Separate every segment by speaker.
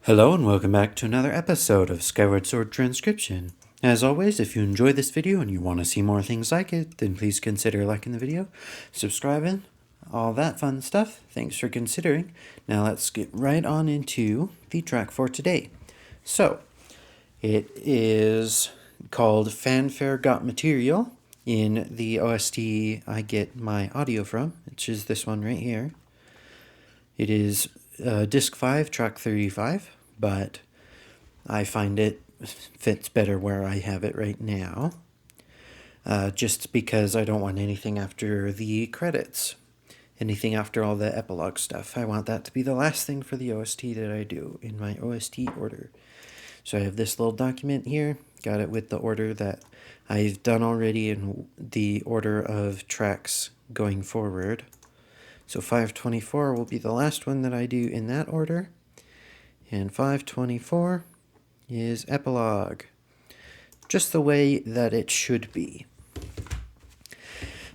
Speaker 1: Hello and welcome back to another episode of Skyward Sword Transcription. As always, if you enjoy this video and you want to see more things like it, then please consider liking the video, subscribing, all that fun stuff. Thanks for considering. Now let's get right on into the track for today. So, it is called Fanfare Got Material in the OST I get my audio from, which is this one right here. It is disc 5, track 35, but I find it fits better where I have it right now, just because I don't want anything after the credits, anything after all the epilogue stuff. I want that to be the last thing for the OST that I do in my OST order. So I have this little document here, got it with the order that I've done already in the order of tracks going forward. So 524 will be the last one that I do in that order. And 524 is epilogue. Just the way that it should be.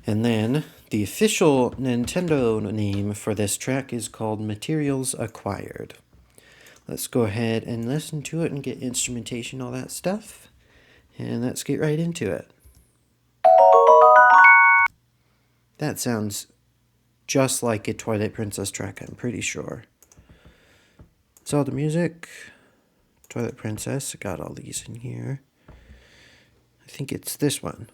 Speaker 1: And then the official Nintendo name for this track is called Materials Acquired. Let's go ahead and listen to it and get instrumentation, all that stuff. And let's get right into it. That sounds just like a Twilight Princess track, I'm pretty sure. It's all the music. Twilight Princess, I got all these in here. I think it's this one.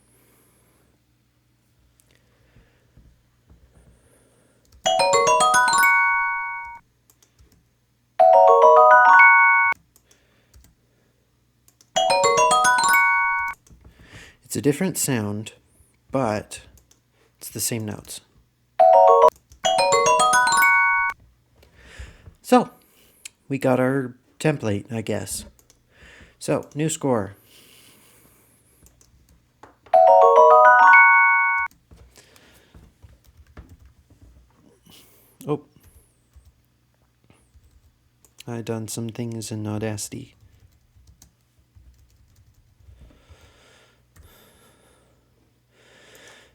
Speaker 1: It's a different sound, but it's the same notes. So, we got our template, I guess. So, new score. Oh. I done some things in Audacity.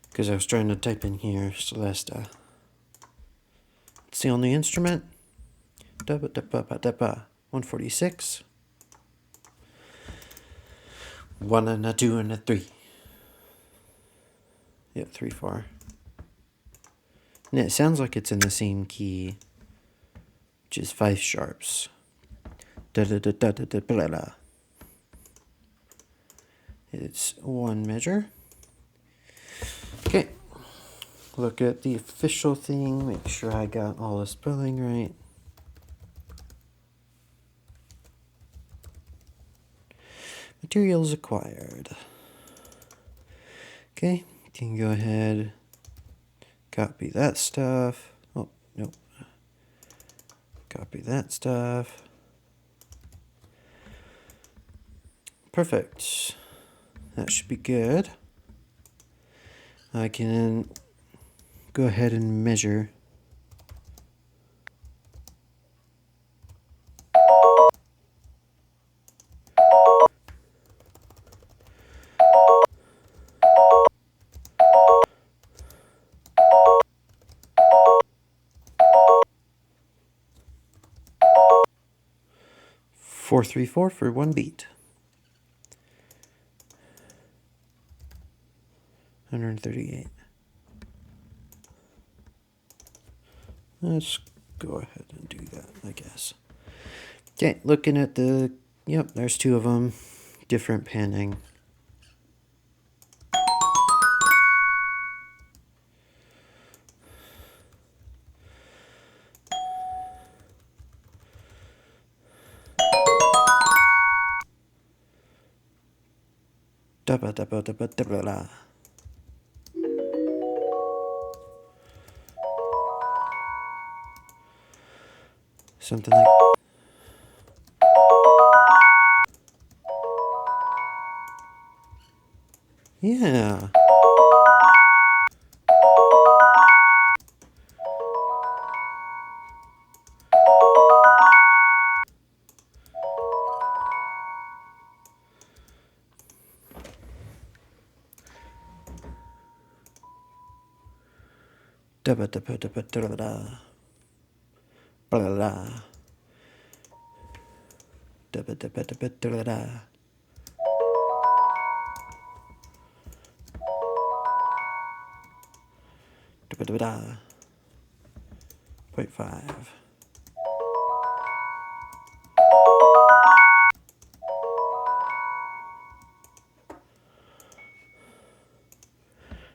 Speaker 1: Because I was trying to type in here, Celesta. It's the only instrument. 146. 1 and a 2 and a 3. Yep, 3, 4. And it sounds like it's in the same key, which is 5 sharps. It's one measure. Okay, look at the official thing, make sure I got all the spelling right. Materials acquired. Okay, you can go ahead, copy that stuff. Oh, nope. Copy that stuff. Perfect. That should be good. I can go ahead and measure. Four, 3, 4 for one beat. 138. Let's go ahead and do that, I guess. Okay, looking at the, yep, there's 2 of them. Different panning. Dabba dabba dabba dabba la. Something like. Yeah. Dabba dabba dabba dabba da. Blah blah. .5.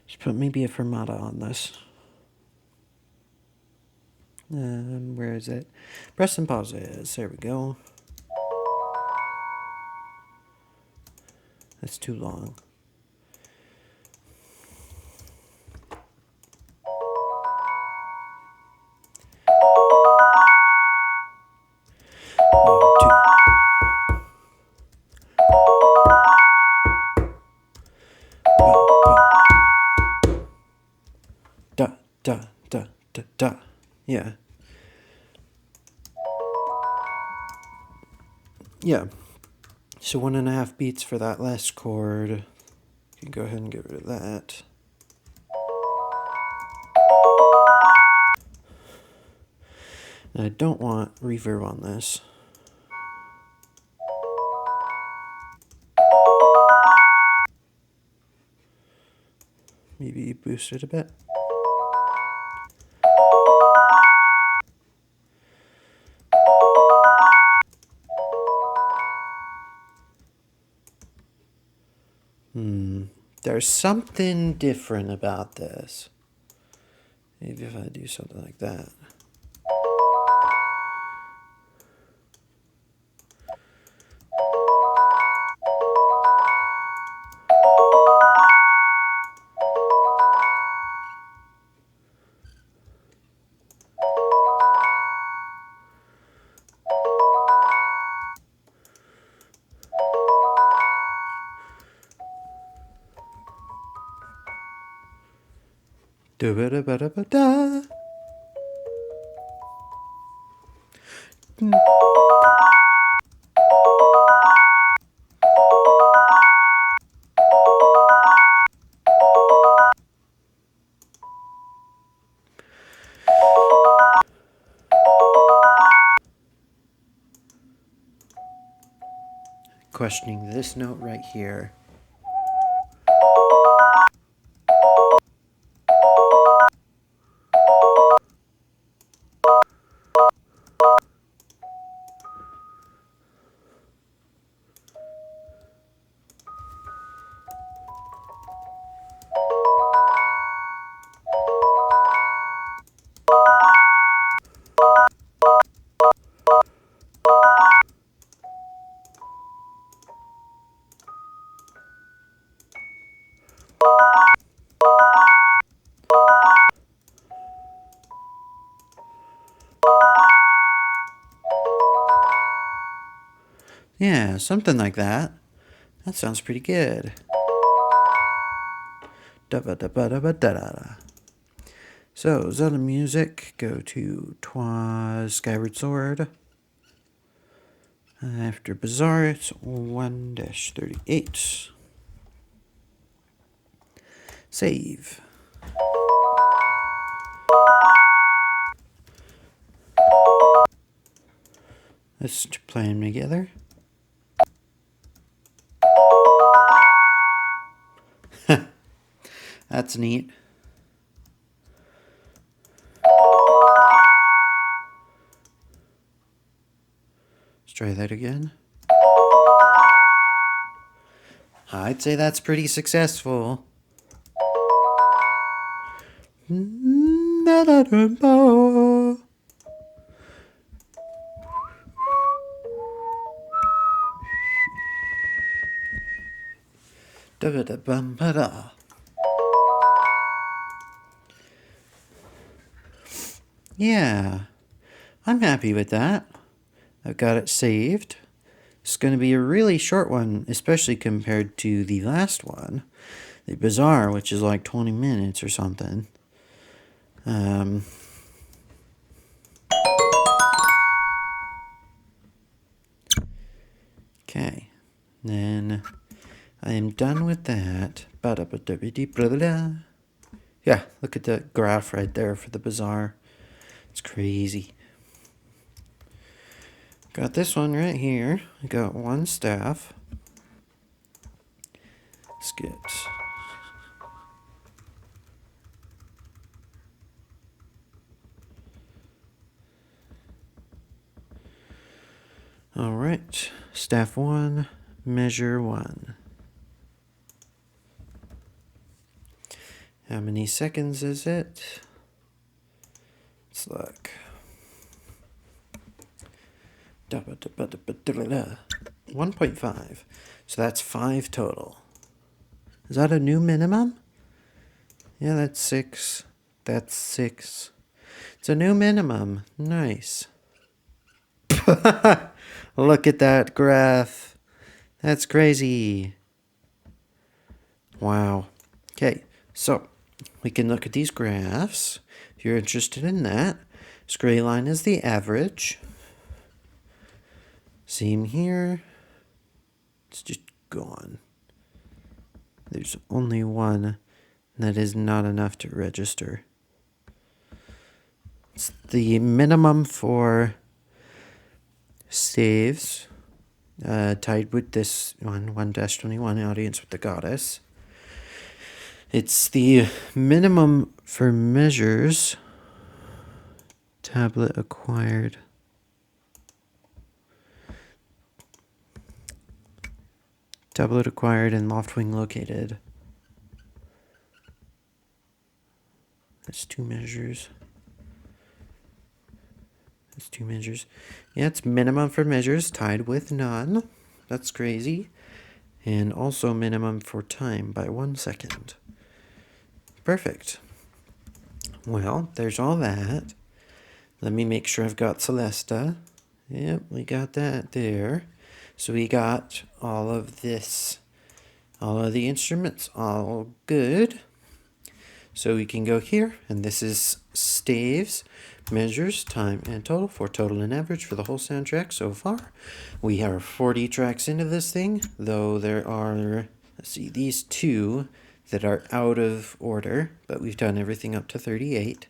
Speaker 1: Just put maybe a fermata on this. Where is it? Press and pause is. There we go. That's too long. Da. Yeah. Yeah. So 1.5 beats for that last chord. You can go ahead and get rid of that. And I don't want reverb on this. Maybe boost it a bit. There's something different about this. Maybe if I do something like that. Da-ba-da-ba-da-ba-da. Questioning this note right here. Yeah, something like that. That sounds pretty good. Da-ba-da-ba-da-ba-da-da-da. So, Zelda music, go to Skyward Sword. After Bazaar, it's 1-38. Save. Let's play them together. That's neat. Let's try that again. I'd say that's pretty successful. Da-ba-da-bum-ba-da. Yeah, I'm happy with that. I've got it saved. It's going to be a really short one, especially compared to the last one, the Bazaar, which is like 20 minutes or something. Okay, then I am done with that. Yeah, look at the graph right there for the Bazaar. It's crazy. Got this one right here. I got one staff. Let's get... Alright, staff 1, measure 1. How many seconds is it? Let's look. 1.5. So that's 5 total. Is that a new minimum? Yeah, that's 6. That's 6. It's a new minimum. Nice. Look at that graph. That's crazy. Wow. Okay, so we can look at these graphs. If you're interested in that, this gray line is the average. Same here. It's just gone. There's only one that is not enough to register. It's the minimum for saves, tied with this one, 1-21, Audience with the Goddess. It's the minimum for measures, tablet acquired. Tablet acquired and Loftwing located. That's 2 measures. That's 2 measures. Yeah, it's minimum for measures tied with none. That's crazy. And also minimum for time by 1 second. Perfect. Well, there's all that. Let me make sure I've got Celesta. Yep, we got that there. So we got all of this, all of the instruments, all good. So we can go here, and this is staves, measures, time, and total for total and average for the whole soundtrack so far. We are 40 tracks into this thing, though there are, let's see, these 2 that are out of order, but we've done everything up to 38.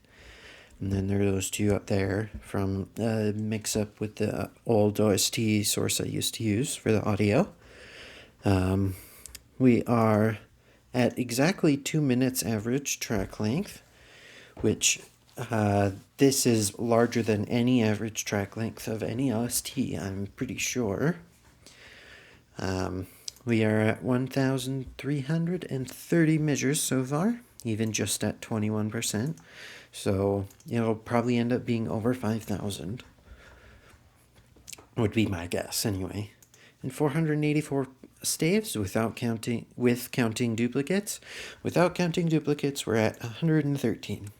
Speaker 1: And then there are those 2 up there from mix-up with the old OST source I used to use for the audio. We are at exactly 2 minutes average track length, which this is larger than any average track length of any OST, I'm pretty sure. We are at 1,330 measures so far, even just at 21%. So it'll probably end up being over 5,000. Would be my guess anyway. And 484 staves with counting duplicates. Without counting duplicates, we're at 113,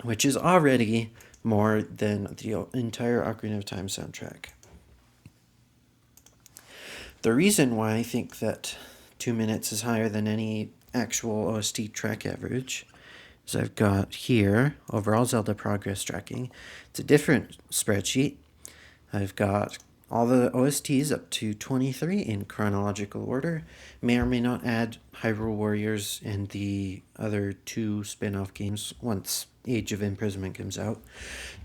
Speaker 1: which is already more than the entire Ocarina of Time soundtrack. The reason why I think that 2 minutes is higher than any actual OST track average is I've got here overall Zelda progress tracking. It's a different spreadsheet. I've got all the OSTs up to 23 in chronological order. May or may not add Hyrule Warriors and the other 2 spin-off games once Age of Imprisonment comes out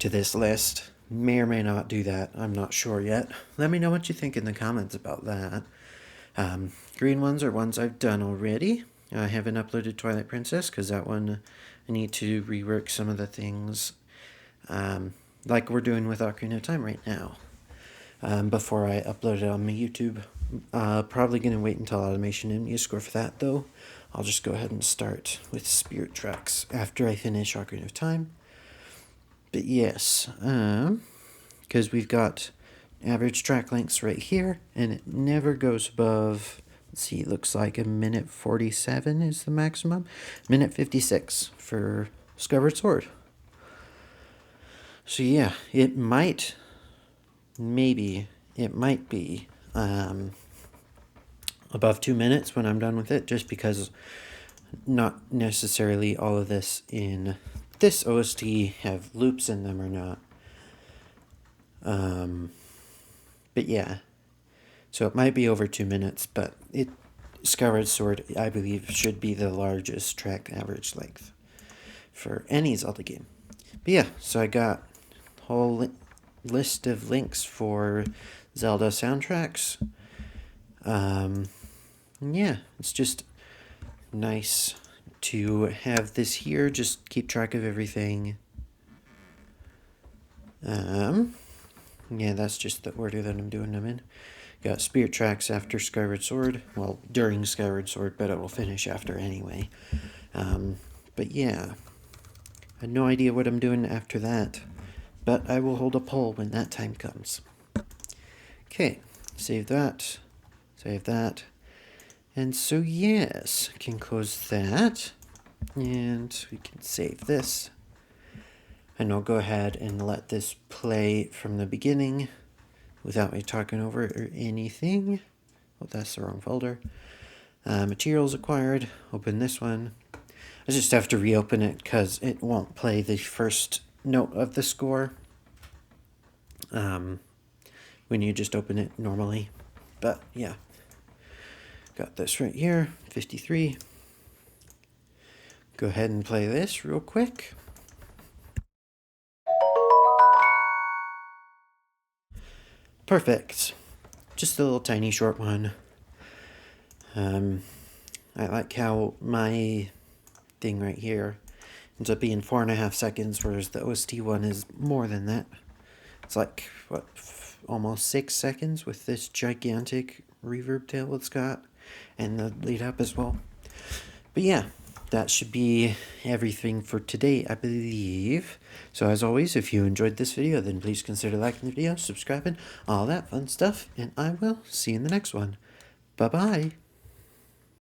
Speaker 1: to this list. May or may not do that. I'm not sure yet. Let me know what you think in the comments about that. Green ones are ones I've done already. I haven't uploaded Twilight Princess because that one I need to rework some of the things like we're doing with Ocarina of Time right now before I upload it on my YouTube. Probably going to wait until Automation and MuseScore for that though. I'll just go ahead and start with Spirit Tracks after I finish Ocarina of Time. But yes, because we've got average track lengths right here, and it never goes above, let's see, it looks like a minute 47 is the maximum. Minute 56 for Skyward Sword. So yeah, it might be above 2 minutes when I'm done with it, just because not necessarily all of this in this OST have loops in them or not. But yeah, so it might be over 2 minutes, but Skyward Sword, I believe, should be the largest track average length for any Zelda game. But yeah, so I got whole list of links for Zelda soundtracks. Yeah, it's just nice to have this here, just keep track of everything. Yeah, that's just the order that I'm doing them in. Got Spirit Tracks after Skyward Sword. Well, during Skyward Sword, but it will finish after anyway. But yeah, I had no idea what I'm doing after that. But I will hold a poll when that time comes. Okay, save that. Save that. And so yes, I can close that. And we can save this. And I'll go ahead and let this play from the beginning without me talking over it or anything. Oh, that's the wrong folder. Materials acquired. Open this one. I just have to reopen it because it won't play the first note of the score when you just open it normally. But yeah, got this right here, 53. Go ahead and play this real quick. Perfect. Just a little tiny short one. I like how my thing right here ends up being 4.5 seconds, whereas the OST one is more than that. It's like, what, almost 6 seconds with this gigantic reverb tail it's got, and the lead up as well. But yeah, that should be everything for today, I believe. So as always, if you enjoyed this video, then please consider liking the video, subscribing, all that fun stuff, and I will see you in the next one. Bye-bye.